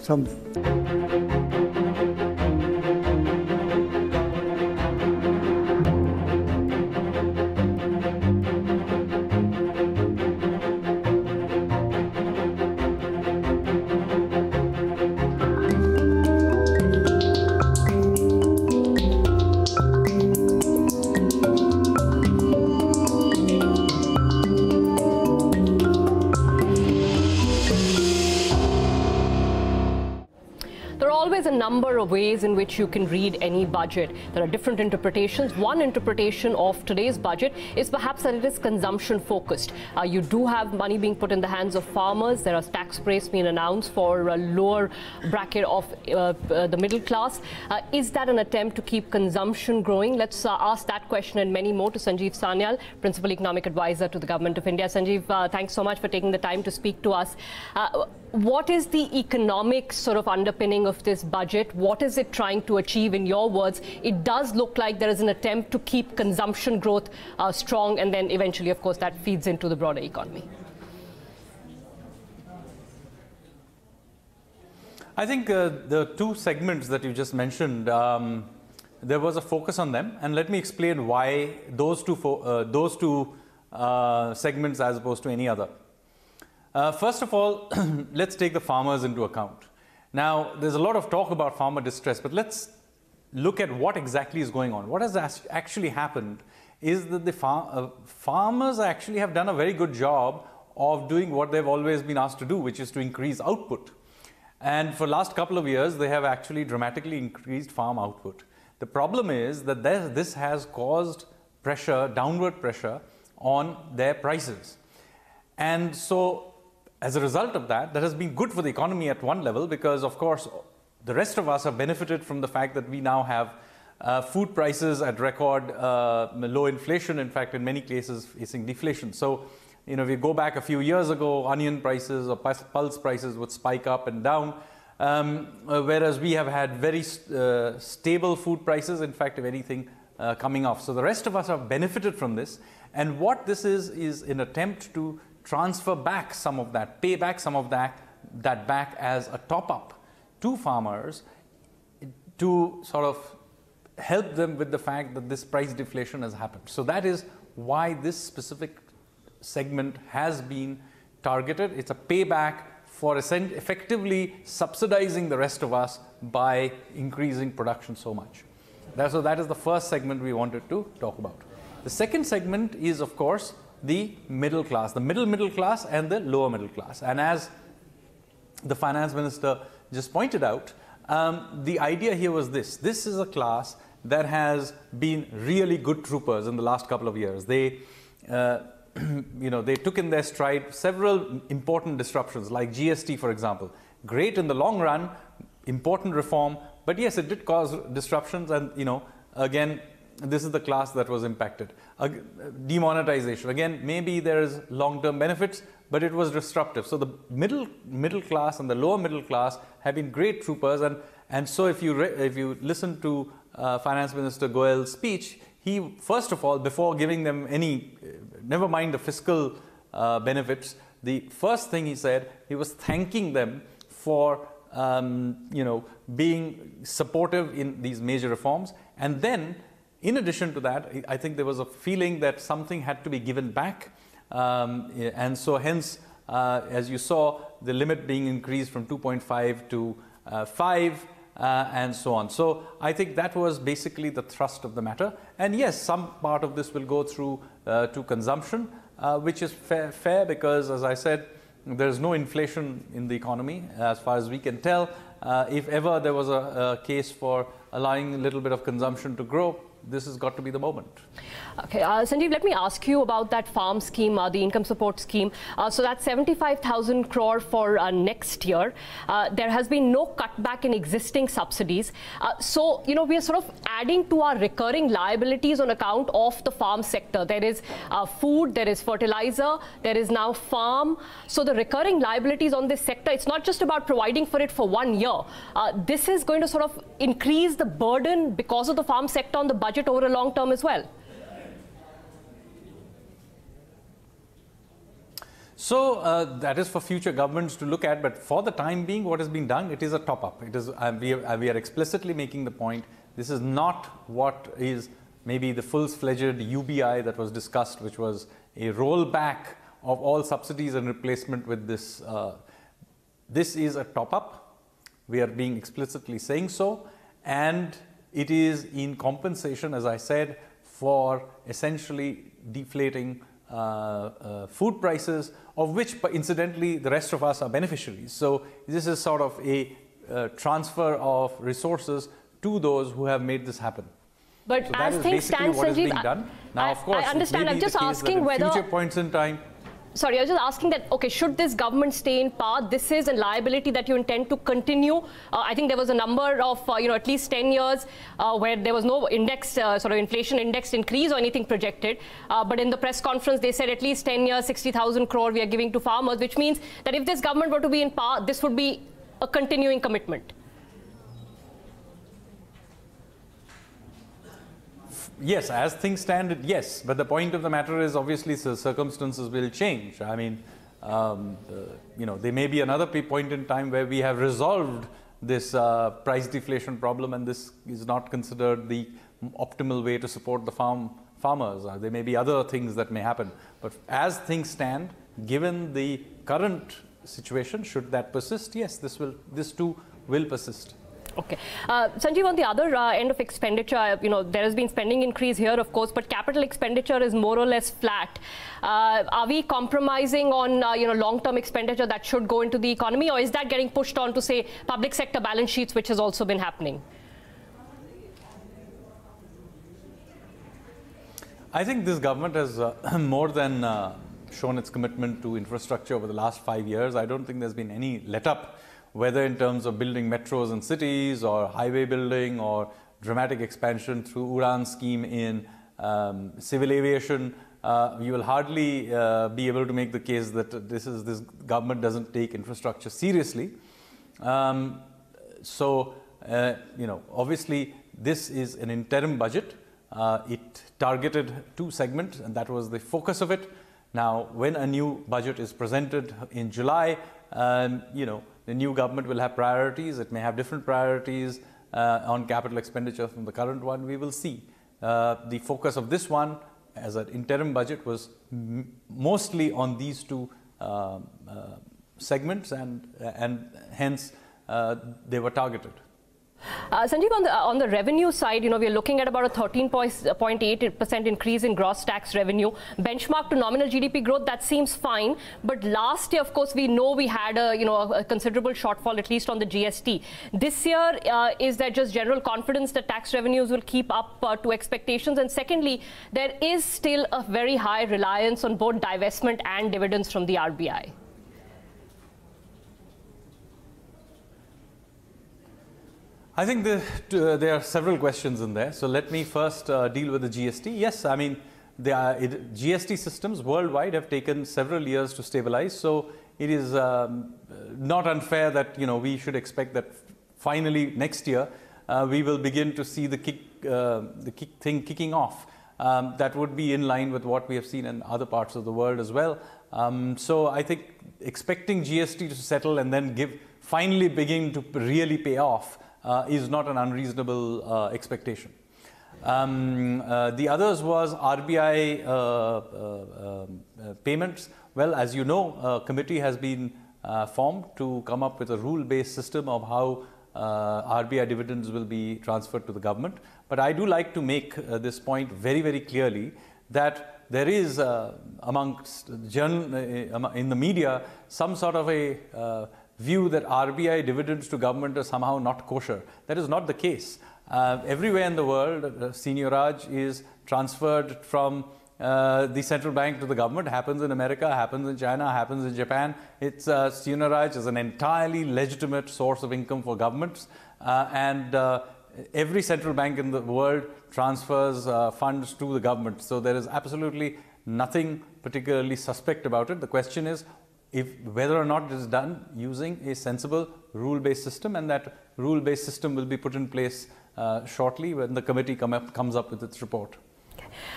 some. A number of ways in which you can read any budget. There are different interpretations. One interpretation of today's budget is perhaps that it is consumption focused. You do have money being put in the hands of farmers. There are tax breaks being announced for a lower bracket of the middle class. Is that an attempt to keep consumption growing? Let's ask that question and many more to Sanjeev Sanyal, Principal Economic Advisor to the Government of India. Sanjeev, thanks so much for taking the time to speak to us. What is the economic sort of underpinning of this budget? What is it trying to achieve? In your words, it does look like there is an attempt to keep consumption growth strong, and then eventually, of course, that feeds into the broader economy. I think the two segments that you just mentioned, there was a focus on them, and let me explain why those two segments as opposed to any other. First of all, let's take the farmers into account. Now, there's a lot of talk about farmer distress, but let's look at what exactly is going on. What has actually happened is that the farmers actually have done a very good job of doing what they've always been asked to do, which is to increase output. And for the last couple of years, they have actually dramatically increased farm output. The problem is that this has caused pressure, downward pressure on their prices. And so, as a result of that, that has been good for the economy at one level because, of course, the rest of us have benefited from the fact that we now have food prices at record low inflation, in fact, in many cases facing deflation. So, you know, if we go back a few years ago, onion prices or pulse prices would spike up and down, whereas we have had very stable food prices, in fact, if anything, coming off. So the rest of us have benefited from this. And what this is an attempt to transfer back some of that, pay back some of that back as a top-up to farmers to sort of help them with the fact that this price deflation has happened. So that is why this specific segment has been targeted. It's a payback for effectively subsidizing the rest of us by increasing production so much. So that is the first segment we wanted to talk about. The second segment is, of course, the middle class, the middle class and the lower middle class. And as the finance minister just pointed out, the idea here was this. This is a class that has been really good troopers in the last couple of years. They, they took in their stride several important disruptions like GST, for example. Great in the long run, important reform, but yes, it did cause disruptions and, again, this is the class that was impacted. Demonetization, again, maybe there is long-term benefits, but it was disruptive. So the middle class and the lower middle class have been great troopers, and so if you listen to Finance Minister Goel's speech, he first of all, before giving them any, never mind the fiscal benefits, the first thing he said, he was thanking them for being supportive in these major reforms, and then. In addition to that, I think there was a feeling that something had to be given back. And so hence, as you saw, the limit being increased from 2.5 to 5 and so on. So I think that was basically the thrust of the matter. And yes, some part of this will go through to consumption, which is fair because, as I said, there is no inflation in the economy as far as we can tell. If ever there was a case for allowing a little bit of consumption to grow, this has got to be the moment. Okay, Sanjeev, let me ask you about that farm scheme, the income support scheme. So that's 75,000 crore for next year. There has been no cutback in existing subsidies. So, we are sort of adding to our recurring liabilities on account of the farm sector. There is food, there is fertilizer, there is now farm. So the recurring liabilities on this sector, it's not just about providing for it for 1 year. This is going to sort of increase the burden because of the farm sector on the budget over a long term as well. So that is for future governments to look at, but for the time being, what is being done, it is a top-up. It is we are explicitly making the point. This is not what is maybe the full-fledged UBI that was discussed, which was a rollback of all subsidies and replacement with this. This is a top-up. We are being explicitly saying so, and it is in compensation, as I said, for essentially deflating food prices, of which, incidentally, the rest of us are beneficiaries. So this is sort of a transfer of resources to those who have made this happen. But so as things stand, Sanjeev, now, of course, I understand. I'm just asking whether future points in time. Sorry, I was just asking that, okay, should this government stay in power? This is a liability that you intend to continue. I think there was a number of, at least 10 years where there was no index, sort of inflation index increase or anything projected. But in the press conference, they said at least 10 years, 60,000 crore we are giving to farmers, which means that if this government were to be in power, this would be a continuing commitment. Yes, as things stand, yes. But the point of the matter is, obviously, circumstances will change. I mean, there may be another point in time where we have resolved this price deflation problem, and this is not considered the optimal way to support the farmers. There may be other things that may happen. But as things stand, given the current situation, should that persist? Yes, this too will persist. Okay. Sanjeev, on the other end of expenditure, there has been spending increase here, of course, but capital expenditure is more or less flat. Are we compromising on, long-term expenditure that should go into the economy, or is that getting pushed on to, say, public sector balance sheets, which has also been happening? I think this government has more than shown its commitment to infrastructure over the last 5 years. I don't think there's been any let-up, whether in terms of building metros and cities or highway building or dramatic expansion through Udan scheme in civil aviation. You will hardly be able to make the case that this government doesn't take infrastructure seriously. Obviously this is an interim budget. It targeted 2 segments, and that was the focus of it. Now, when a new budget is presented in July, the new government will have priorities. It may have different priorities on capital expenditure from the current one. We will see. The focus of this one as an interim budget was mostly on these 2 segments, and hence they were targeted. Sanjeev, on the revenue side, we are looking at about a 13.8% increase in gross tax revenue. Benchmark to nominal GDP growth, that seems fine. But last year, of course, we know we had a considerable shortfall, at least on the GST. This year, is there just general confidence that tax revenues will keep up to expectations? And secondly, there is still a very high reliance on both divestment and dividends from the RBI. I think there are several questions in there. So let me first deal with the GST. Yes, I mean, GST systems worldwide have taken several years to stabilize. So it is not unfair that we should expect that finally next year we will begin to see the thing kicking off. That would be in line with what we have seen in other parts of the world as well. So I think expecting GST to settle and then finally begin to really pay off is not an unreasonable expectation. The others was RBI payments. Well, as you know, a committee has been formed to come up with a rule-based system of how RBI dividends will be transferred to the government. But I do like to make this point very, very clearly that there is amongst in the media some sort of a view that RBI dividends to government are somehow not kosher. That is not the case. Everywhere in the world, seigniorage is transferred from the central bank to the government. Happens in America, happens in China, happens in Japan. It's seigniorage is an entirely legitimate source of income for governments, and every central bank in the world transfers funds to the government. So there is absolutely nothing particularly suspect about it. The question is whether or not it is done using a sensible rule-based system, and that rule-based system will be put in place shortly when the committee comes up with its report.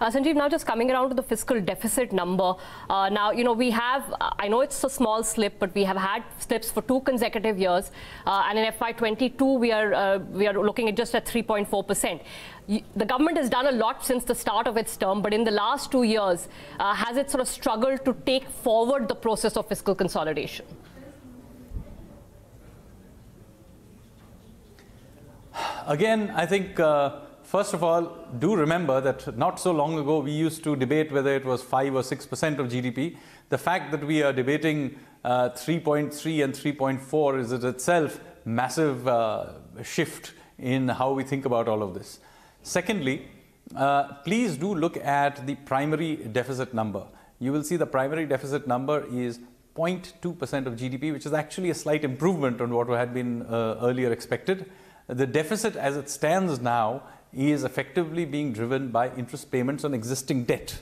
Sanjeev, now just coming around to the fiscal deficit number. Now, we have, I know it's a small slip, but we have had slips for 2 consecutive years. And in FY22, we are looking at just at 3.4%. The government has done a lot since the start of its term, but in the last 2 years, has it sort of struggled to take forward the process of fiscal consolidation? Again, I think, first of all, do remember that not so long ago, we used to debate whether it was 5 or 6% of GDP. The fact that we are debating 3.3 and 3.4 is itself massive shift in how we think about all of this. Secondly, please do look at the primary deficit number. You will see the primary deficit number is 0.2% of GDP, which is actually a slight improvement on what had been earlier expected. The deficit as it stands now is effectively being driven by interest payments on existing debt.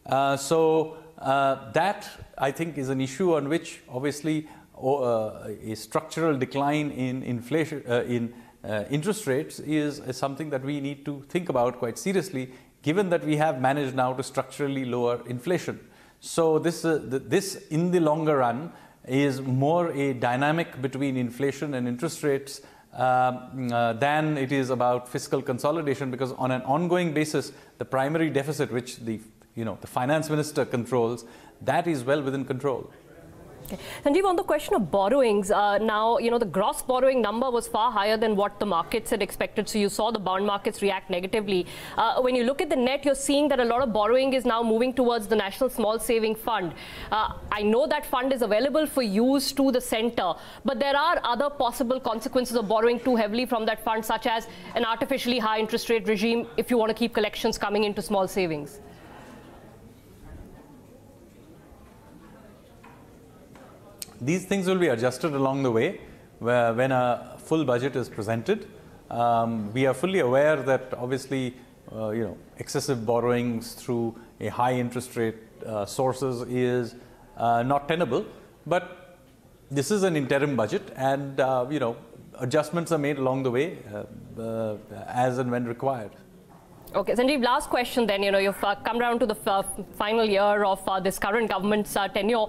That, I think, is an issue on which obviously a structural decline in inflation, interest rates is something that we need to think about quite seriously, given that we have managed now to structurally lower inflation. So this in the longer run is more a dynamic between inflation and interest rates than it is about fiscal consolidation, because on an ongoing basis, the primary deficit, which the finance minister controls, that is well within control. Okay. Sanjeev, on the question of borrowings, now, the gross borrowing number was far higher than what the markets had expected. So you saw the bond markets react negatively. When you look at the net, you're seeing that a lot of borrowing is now moving towards the National Small Saving Fund. I know that fund is available for use to the center, but there are other possible consequences of borrowing too heavily from that fund, such as an artificially high interest rate regime if you want to keep collections coming into small savings. These things will be adjusted along the way when a full budget is presented. We are fully aware that obviously, excessive borrowings through a high interest rate sources is not tenable. But this is an interim budget, and adjustments are made along the way as and when required. Okay, Sanjeev, last question then. You've come down to the final year of this current government's tenure.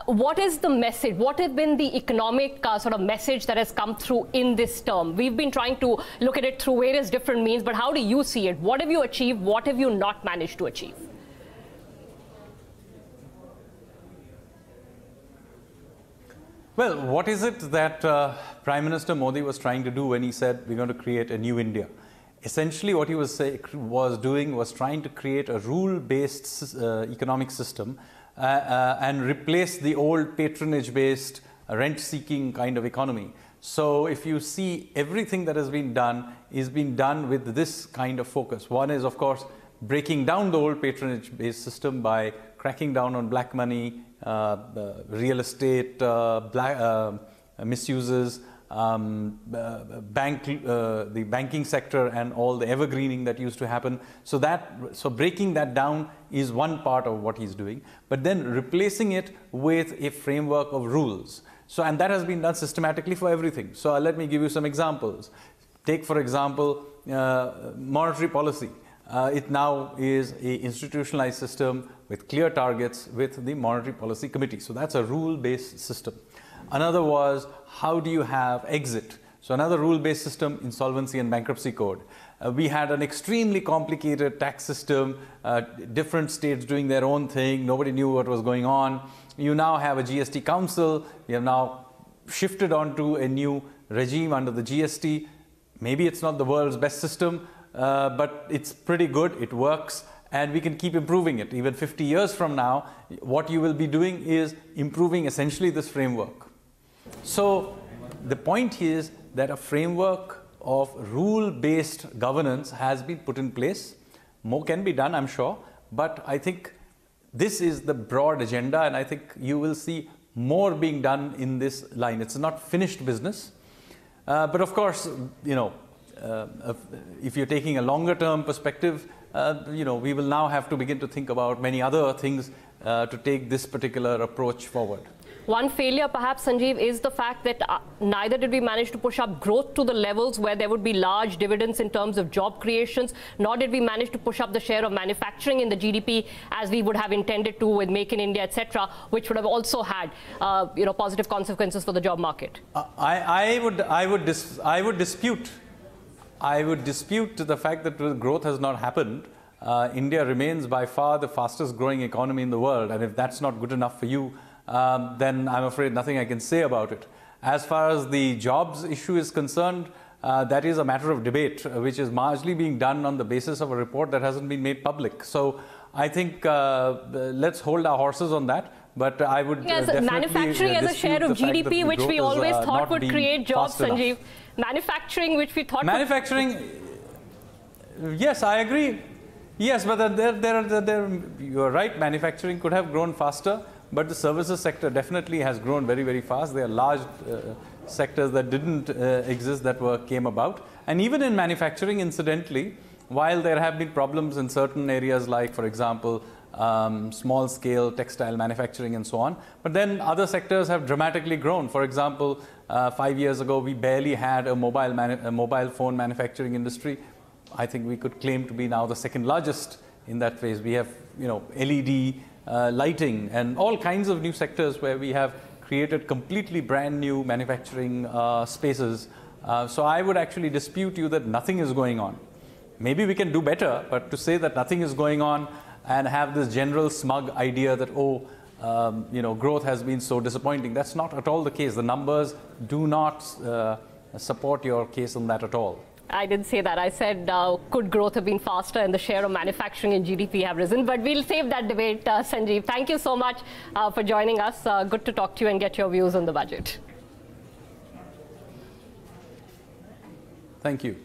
What is the message? What has been the economic sort of message that has come through in this term? We've been trying to look at it through various different means, but how do you see it? What have you achieved? What have you not managed to achieve? Well, what is it that Prime Minister Modi was trying to do when he said we're going to create a new India? Essentially, what he was doing was trying to create a rule-based economic system and replace the old patronage-based, rent-seeking kind of economy. So if you see, everything that has been done is being done with this kind of focus. One is, of course, breaking down the old patronage-based system by cracking down on black money, real estate, misuses, the banking sector and all the evergreening that used to happen. So breaking that down is one part of what he's doing, but then replacing it with a framework of rules. And that has been done systematically for everything. So let me give you some examples. Take, for example, monetary policy. It now is an institutionalized system with clear targets with the Monetary Policy Committee. So that's a rule-based system. Another was, how do you have exit? So another rule-based system, insolvency and bankruptcy code. We had an extremely complicated tax system, different states doing their own thing. Nobody knew what was going on. You now have a GST council. We have now shifted onto a new regime under the GST. Maybe it's not the world's best system, but it's pretty good. It works. And we can keep improving it. Even 50 years from now, what you will be doing is improving essentially this framework. So the point is that a framework of rule-based governance has been put in place. More can be done, I'm sure, but I think this is the broad agenda, and I think you will see more being done in this line. It's not finished business, but of course, if you're taking a longer-term perspective, we will now have to begin to think about many other things to take this particular approach forward. One failure, perhaps, Sanjeev, is the fact that neither did we manage to push up growth to the levels where there would be large dividends in terms of job creations, nor did we manage to push up the share of manufacturing in the GDP as we would have intended to with Make in India, etc., which would have also had positive consequences for the job market. I would dispute the fact that growth has not happened. India remains by far the fastest growing economy in the world, and if that's not good enough for you, then I'm afraid nothing I can say about it. As far as the jobs issue is concerned, that is a matter of debate, which is largely being done on the basis of a report that hasn't been made public. So I think let's hold our horses on that. But I would definitely manufacturing as a share of GDP, which we always thought would create jobs, Sanjeev. Manufacturing, which we thought yes, I agree. Yes, but you're right, manufacturing could have grown faster, but the services sector definitely has grown very, very fast. There are large sectors that didn't exist that came about. And even in manufacturing, incidentally, while there have been problems in certain areas like, for example, small-scale textile manufacturing and so on, but then other sectors have dramatically grown. For example, 5 years ago, we barely had a mobile phone manufacturing industry. I think we could claim to be now the second largest in that phase. We have, LED lighting and all kinds of new sectors where we have created completely brand new manufacturing spaces. So I would actually dispute you that nothing is going on. Maybe we can do better, but to say that nothing is going on and have this general smug idea that, growth has been so disappointing, that's not at all the case. The numbers do not support your case on that at all. I didn't say that. I said, could growth have been faster and the share of manufacturing in GDP have risen? But we'll save that debate, Sanjeev. Thank you so much for joining us. Good to talk to you and get your views on the budget. Thank you.